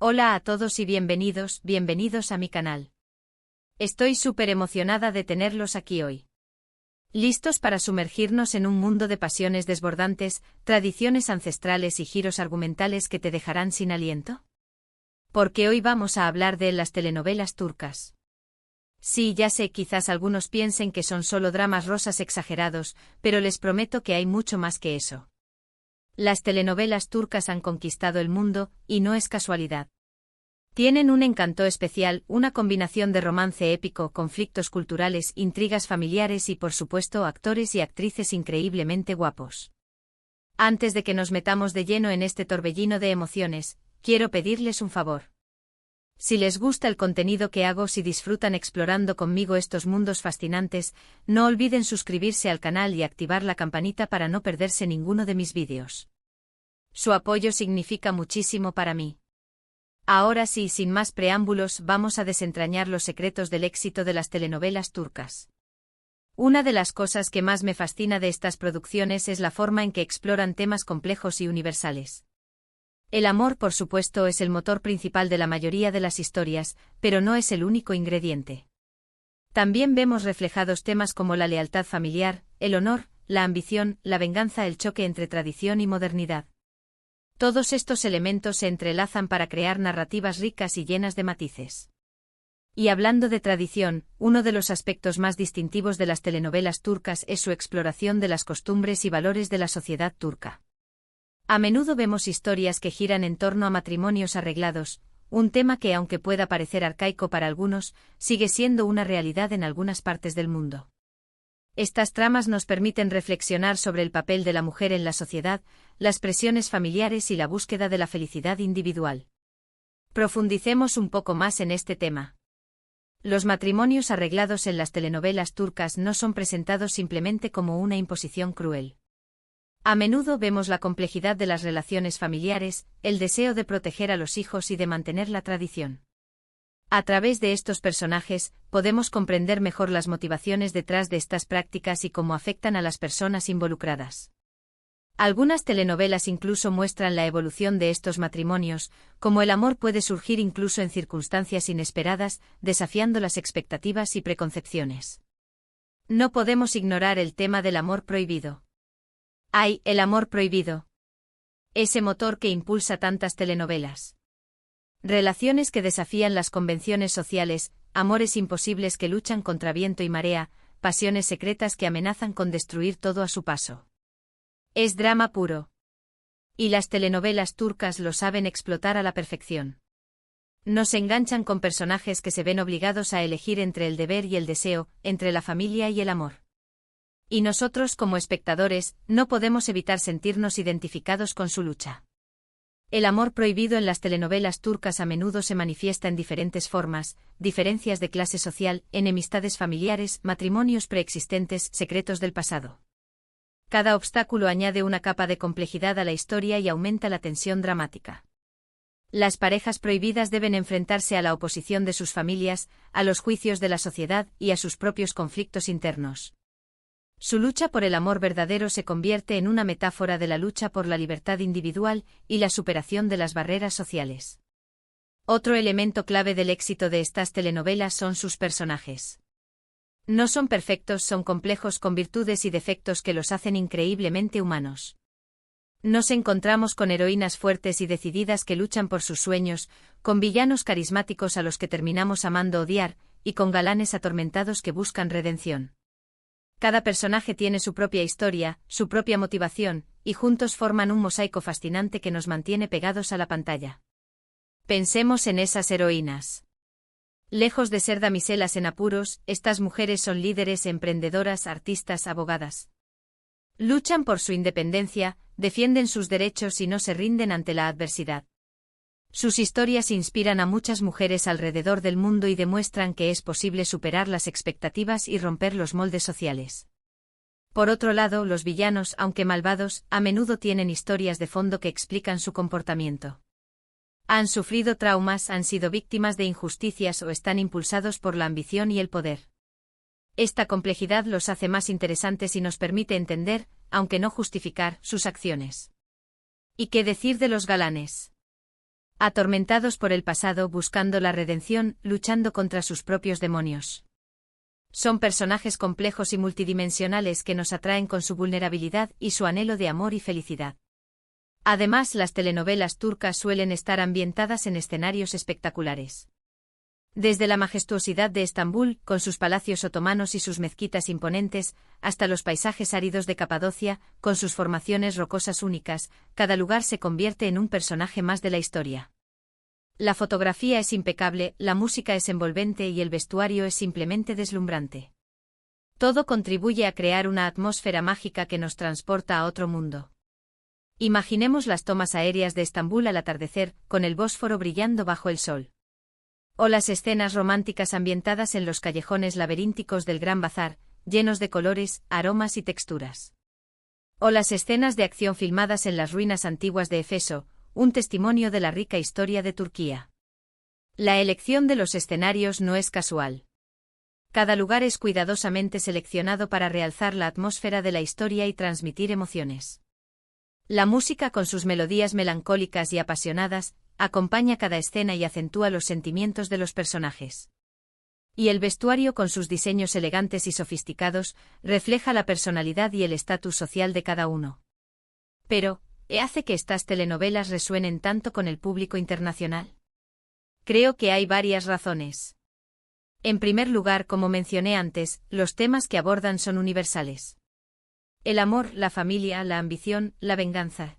Hola a todos y bienvenidos a mi canal. Estoy súper emocionada de tenerlos aquí hoy. ¿Listos para sumergirnos en un mundo de pasiones desbordantes, tradiciones ancestrales y giros argumentales que te dejarán sin aliento? Porque hoy vamos a hablar de las telenovelas turcas. Sí, ya sé, quizás algunos piensen que son solo dramas rosas exagerados, pero les prometo que hay mucho más que eso. Las telenovelas turcas han conquistado el mundo, y no es casualidad. Tienen un encanto especial, una combinación de romance épico, conflictos culturales, intrigas familiares y por supuesto actores y actrices increíblemente guapos. Antes de que nos metamos de lleno en este torbellino de emociones, quiero pedirles un favor. Si les gusta el contenido que hago, si disfrutan explorando conmigo estos mundos fascinantes, no olviden suscribirse al canal y activar la campanita para no perderse ninguno de mis vídeos. Su apoyo significa muchísimo para mí. Ahora sí, sin más preámbulos, vamos a desentrañar los secretos del éxito de las telenovelas turcas. Una de las cosas que más me fascina de estas producciones es la forma en que exploran temas complejos y universales. El amor, por supuesto, es el motor principal de la mayoría de las historias, pero no es el único ingrediente. También vemos reflejados temas como la lealtad familiar, el honor, la ambición, la venganza, el choque entre tradición y modernidad. Todos estos elementos se entrelazan para crear narrativas ricas y llenas de matices. Y hablando de tradición, uno de los aspectos más distintivos de las telenovelas turcas es su exploración de las costumbres y valores de la sociedad turca. A menudo vemos historias que giran en torno a matrimonios arreglados, un tema que, aunque pueda parecer arcaico para algunos, sigue siendo una realidad en algunas partes del mundo. Estas tramas nos permiten reflexionar sobre el papel de la mujer en la sociedad, las presiones familiares y la búsqueda de la felicidad individual. Profundicemos un poco más en este tema. Los matrimonios arreglados en las telenovelas turcas no son presentados simplemente como una imposición cruel. A menudo vemos la complejidad de las relaciones familiares, el deseo de proteger a los hijos y de mantener la tradición. A través de estos personajes, podemos comprender mejor las motivaciones detrás de estas prácticas y cómo afectan a las personas involucradas. Algunas telenovelas incluso muestran la evolución de estos matrimonios, cómo el amor puede surgir incluso en circunstancias inesperadas, desafiando las expectativas y preconcepciones. No podemos ignorar el tema del amor prohibido. ¡Ay, el amor prohibido! Ese motor que impulsa tantas telenovelas. Relaciones que desafían las convenciones sociales, amores imposibles que luchan contra viento y marea, pasiones secretas que amenazan con destruir todo a su paso. Es drama puro. Y las telenovelas turcas lo saben explotar a la perfección. Nos enganchan con personajes que se ven obligados a elegir entre el deber y el deseo, entre la familia y el amor. Y nosotros, como espectadores, no podemos evitar sentirnos identificados con su lucha. El amor prohibido en las telenovelas turcas a menudo se manifiesta en diferentes formas: diferencias de clase social, enemistades familiares, matrimonios preexistentes, secretos del pasado. Cada obstáculo añade una capa de complejidad a la historia y aumenta la tensión dramática. Las parejas prohibidas deben enfrentarse a la oposición de sus familias, a los juicios de la sociedad y a sus propios conflictos internos. Su lucha por el amor verdadero se convierte en una metáfora de la lucha por la libertad individual y la superación de las barreras sociales. Otro elemento clave del éxito de estas telenovelas son sus personajes. No son perfectos, son complejos con virtudes y defectos que los hacen increíblemente humanos. Nos encontramos con heroínas fuertes y decididas que luchan por sus sueños, con villanos carismáticos a los que terminamos amando odiar, y con galanes atormentados que buscan redención. Cada personaje tiene su propia historia, su propia motivación, y juntos forman un mosaico fascinante que nos mantiene pegados a la pantalla. Pensemos en esas heroínas. Lejos de ser damiselas en apuros, estas mujeres son líderes, emprendedoras, artistas, abogadas. Luchan por su independencia, defienden sus derechos y no se rinden ante la adversidad. Sus historias inspiran a muchas mujeres alrededor del mundo y demuestran que es posible superar las expectativas y romper los moldes sociales. Por otro lado, los villanos, aunque malvados, a menudo tienen historias de fondo que explican su comportamiento. Han sufrido traumas, han sido víctimas de injusticias o están impulsados por la ambición y el poder. Esta complejidad los hace más interesantes y nos permite entender, aunque no justificar, sus acciones. ¿Y qué decir de los galanes? Atormentados por el pasado, buscando la redención, luchando contra sus propios demonios. Son personajes complejos y multidimensionales que nos atraen con su vulnerabilidad y su anhelo de amor y felicidad. Además, las telenovelas turcas suelen estar ambientadas en escenarios espectaculares. Desde la majestuosidad de Estambul, con sus palacios otomanos y sus mezquitas imponentes, hasta los paisajes áridos de Capadocia, con sus formaciones rocosas únicas, cada lugar se convierte en un personaje más de la historia. La fotografía es impecable, la música es envolvente y el vestuario es simplemente deslumbrante. Todo contribuye a crear una atmósfera mágica que nos transporta a otro mundo. Imaginemos las tomas aéreas de Estambul al atardecer, con el Bósforo brillando bajo el sol. O las escenas románticas ambientadas en los callejones laberínticos del Gran Bazar, llenos de colores, aromas y texturas. O las escenas de acción filmadas en las ruinas antiguas de Éfeso, un testimonio de la rica historia de Turquía. La elección de los escenarios no es casual. Cada lugar es cuidadosamente seleccionado para realzar la atmósfera de la historia y transmitir emociones. La música, con sus melodías melancólicas y apasionadas, acompaña cada escena y acentúa los sentimientos de los personajes. Y el vestuario, con sus diseños elegantes y sofisticados, refleja la personalidad y el estatus social de cada uno. Pero, ¿qué hace que estas telenovelas resuenen tanto con el público internacional? Creo que hay varias razones. En primer lugar, como mencioné antes, los temas que abordan son universales. El amor, la familia, la ambición, la venganza.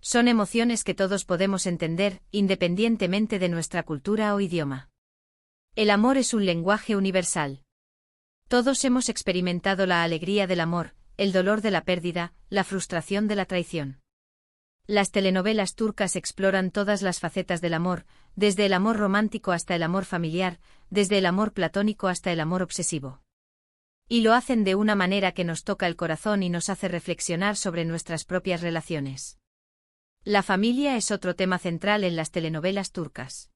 Son emociones que todos podemos entender, independientemente de nuestra cultura o idioma. El amor es un lenguaje universal. Todos hemos experimentado la alegría del amor, el dolor de la pérdida, la frustración de la traición. Las telenovelas turcas exploran todas las facetas del amor, desde el amor romántico hasta el amor familiar, desde el amor platónico hasta el amor obsesivo. Y lo hacen de una manera que nos toca el corazón y nos hace reflexionar sobre nuestras propias relaciones. La familia es otro tema central en las telenovelas turcas.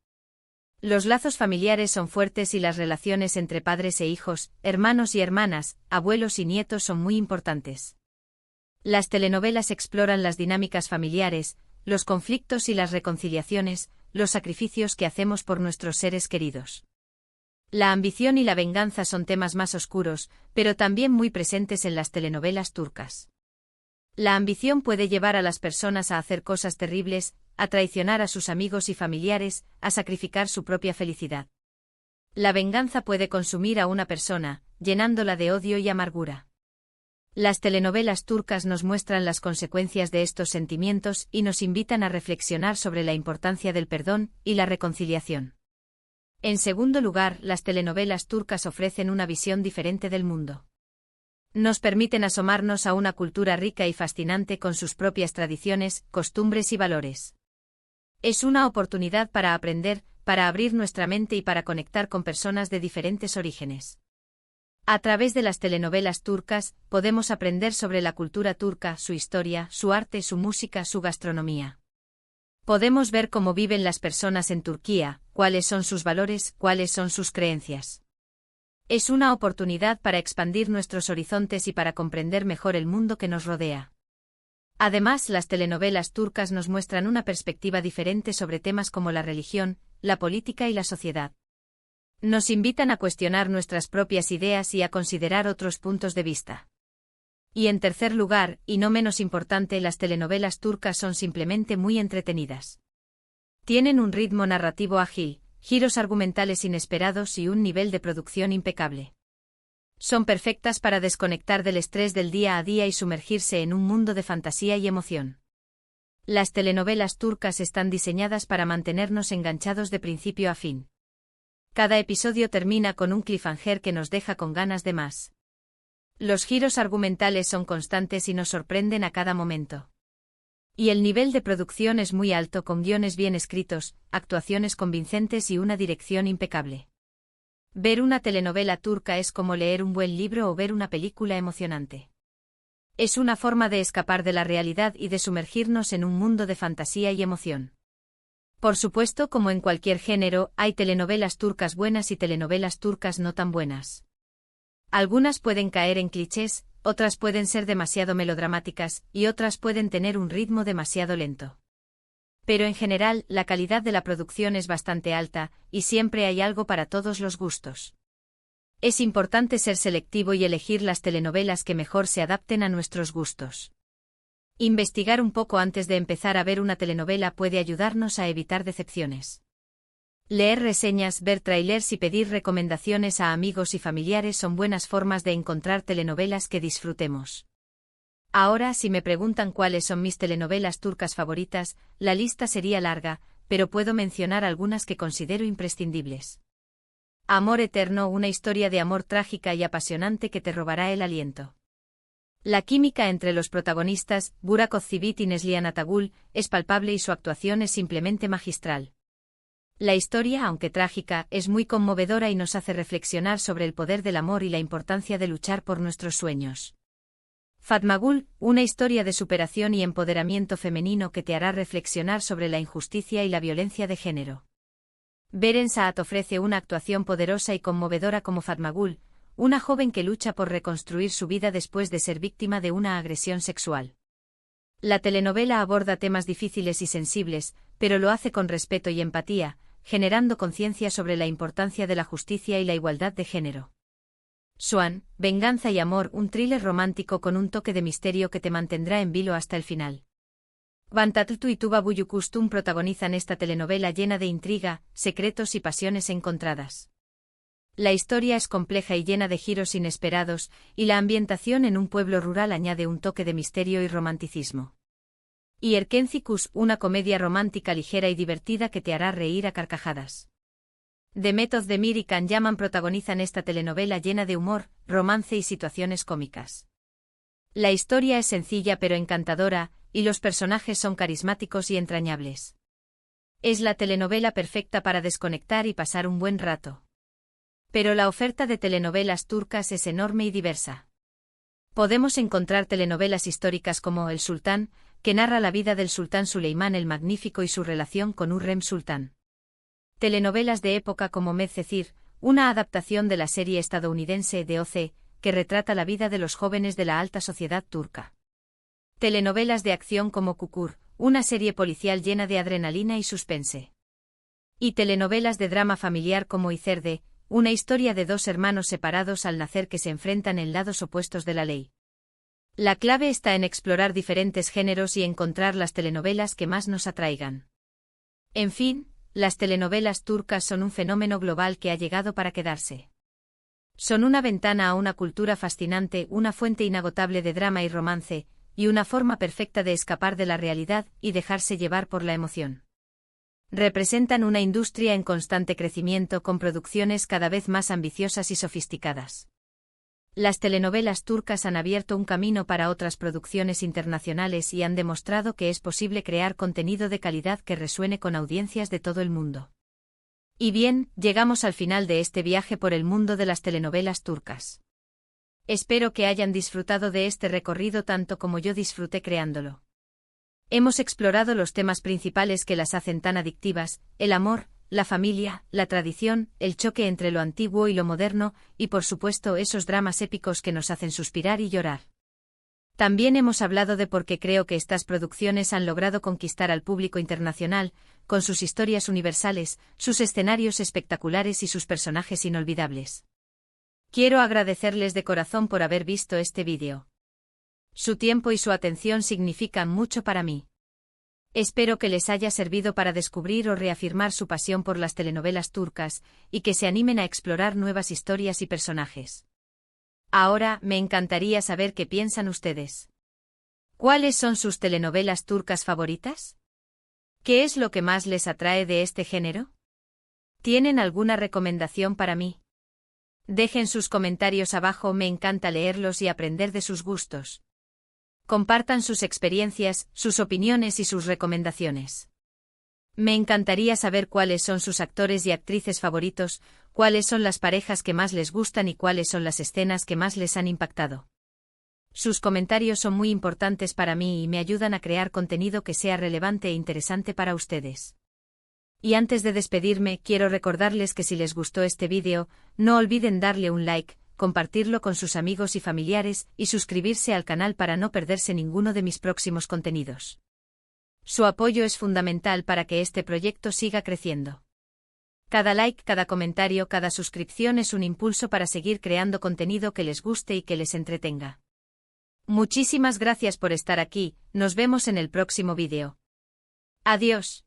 Los lazos familiares son fuertes y las relaciones entre padres e hijos, hermanos y hermanas, abuelos y nietos son muy importantes. Las telenovelas exploran las dinámicas familiares, los conflictos y las reconciliaciones, los sacrificios que hacemos por nuestros seres queridos. La ambición y la venganza son temas más oscuros, pero también muy presentes en las telenovelas turcas. La ambición puede llevar a las personas a hacer cosas terribles, a traicionar a sus amigos y familiares, a sacrificar su propia felicidad. La venganza puede consumir a una persona, llenándola de odio y amargura. Las telenovelas turcas nos muestran las consecuencias de estos sentimientos y nos invitan a reflexionar sobre la importancia del perdón y la reconciliación. En segundo lugar, las telenovelas turcas ofrecen una visión diferente del mundo. Nos permiten asomarnos a una cultura rica y fascinante con sus propias tradiciones, costumbres y valores. Es una oportunidad para aprender, para abrir nuestra mente y para conectar con personas de diferentes orígenes. A través de las telenovelas turcas, podemos aprender sobre la cultura turca, su historia, su arte, su música, su gastronomía. Podemos ver cómo viven las personas en Turquía, cuáles son sus valores, cuáles son sus creencias. Es una oportunidad para expandir nuestros horizontes y para comprender mejor el mundo que nos rodea. Además, las telenovelas turcas nos muestran una perspectiva diferente sobre temas como la religión, la política y la sociedad. Nos invitan a cuestionar nuestras propias ideas y a considerar otros puntos de vista. Y en tercer lugar, y no menos importante, las telenovelas turcas son simplemente muy entretenidas. Tienen un ritmo narrativo ágil, giros argumentales inesperados y un nivel de producción impecable. Son perfectas para desconectar del estrés del día a día y sumergirse en un mundo de fantasía y emoción. Las telenovelas turcas están diseñadas para mantenernos enganchados de principio a fin. Cada episodio termina con un cliffhanger que nos deja con ganas de más. Los giros argumentales son constantes y nos sorprenden a cada momento. Y el nivel de producción es muy alto, con guiones bien escritos, actuaciones convincentes y una dirección impecable. Ver una telenovela turca es como leer un buen libro o ver una película emocionante. Es una forma de escapar de la realidad y de sumergirnos en un mundo de fantasía y emoción. Por supuesto, como en cualquier género, hay telenovelas turcas buenas y telenovelas turcas no tan buenas. Algunas pueden caer en clichés, otras pueden ser demasiado melodramáticas, y otras pueden tener un ritmo demasiado lento. Pero en general, la calidad de la producción es bastante alta, y siempre hay algo para todos los gustos. Es importante ser selectivo y elegir las telenovelas que mejor se adapten a nuestros gustos. Investigar un poco antes de empezar a ver una telenovela puede ayudarnos a evitar decepciones. Leer reseñas, ver trailers y pedir recomendaciones a amigos y familiares son buenas formas de encontrar telenovelas que disfrutemos. Ahora, si me preguntan cuáles son mis telenovelas turcas favoritas, la lista sería larga, pero puedo mencionar algunas que considero imprescindibles. Amor eterno, una historia de amor trágica y apasionante que te robará el aliento. La química entre los protagonistas, Burak Özçivit y Neslihan Atagül, es palpable y su actuación es simplemente magistral. La historia, aunque trágica, es muy conmovedora y nos hace reflexionar sobre el poder del amor y la importancia de luchar por nuestros sueños. Fatma Gül, una historia de superación y empoderamiento femenino que te hará reflexionar sobre la injusticia y la violencia de género. Beren Saat ofrece una actuación poderosa y conmovedora como Fatma Gül, una joven que lucha por reconstruir su vida después de ser víctima de una agresión sexual. La telenovela aborda temas difíciles y sensibles, pero lo hace con respeto y empatía, generando conciencia sobre la importancia de la justicia y la igualdad de género. Swan, Venganza y Amor, un thriller romántico con un toque de misterio que te mantendrá en vilo hasta el final. Van Tatlı y Tuba Büyüküstün protagonizan esta telenovela llena de intriga, secretos y pasiones encontradas. La historia es compleja y llena de giros inesperados, y la ambientación en un pueblo rural añade un toque de misterio y romanticismo. Y Erkenci Kuş, una comedia romántica ligera y divertida que te hará reír a carcajadas. Demet Özdemir y Can Yaman protagonizan esta telenovela llena de humor, romance y situaciones cómicas. La historia es sencilla pero encantadora, y los personajes son carismáticos y entrañables. Es la telenovela perfecta para desconectar y pasar un buen rato. Pero la oferta de telenovelas turcas es enorme y diversa. Podemos encontrar telenovelas históricas como El Sultán, que narra la vida del sultán Suleimán el Magnífico y su relación con Hürrem Sultán. Telenovelas de época como Medcezir, una adaptación de la serie estadounidense de OC, que retrata la vida de los jóvenes de la alta sociedad turca. Telenovelas de acción como Kukur, una serie policial llena de adrenalina y suspense. Y telenovelas de drama familiar como İçeride, una historia de dos hermanos separados al nacer que se enfrentan en lados opuestos de la ley. La clave está en explorar diferentes géneros y encontrar las telenovelas que más nos atraigan. En fin, las telenovelas turcas son un fenómeno global que ha llegado para quedarse. Son una ventana a una cultura fascinante, una fuente inagotable de drama y romance, y una forma perfecta de escapar de la realidad y dejarse llevar por la emoción. Representan una industria en constante crecimiento con producciones cada vez más ambiciosas y sofisticadas. Las telenovelas turcas han abierto un camino para otras producciones internacionales y han demostrado que es posible crear contenido de calidad que resuene con audiencias de todo el mundo. Y bien, llegamos al final de este viaje por el mundo de las telenovelas turcas. Espero que hayan disfrutado de este recorrido tanto como yo disfruté creándolo. Hemos explorado los temas principales que las hacen tan adictivas: el amor, la familia, la tradición, el choque entre lo antiguo y lo moderno, y por supuesto esos dramas épicos que nos hacen suspirar y llorar. También hemos hablado de por qué creo que estas producciones han logrado conquistar al público internacional, con sus historias universales, sus escenarios espectaculares y sus personajes inolvidables. Quiero agradecerles de corazón por haber visto este vídeo. Su tiempo y su atención significan mucho para mí. Espero que les haya servido para descubrir o reafirmar su pasión por las telenovelas turcas, y que se animen a explorar nuevas historias y personajes. Ahora, me encantaría saber qué piensan ustedes. ¿Cuáles son sus telenovelas turcas favoritas? ¿Qué es lo que más les atrae de este género? ¿Tienen alguna recomendación para mí? Dejen sus comentarios abajo, me encanta leerlos y aprender de sus gustos. Compartan sus experiencias, sus opiniones y sus recomendaciones. Me encantaría saber cuáles son sus actores y actrices favoritos, cuáles son las parejas que más les gustan y cuáles son las escenas que más les han impactado. Sus comentarios son muy importantes para mí y me ayudan a crear contenido que sea relevante e interesante para ustedes. Y antes de despedirme, quiero recordarles que si les gustó este vídeo, no olviden darle un like, compartirlo con sus amigos y familiares y suscribirse al canal para no perderse ninguno de mis próximos contenidos. Su apoyo es fundamental para que este proyecto siga creciendo. Cada like, cada comentario, cada suscripción es un impulso para seguir creando contenido que les guste y que les entretenga. Muchísimas gracias por estar aquí, nos vemos en el próximo vídeo. Adiós.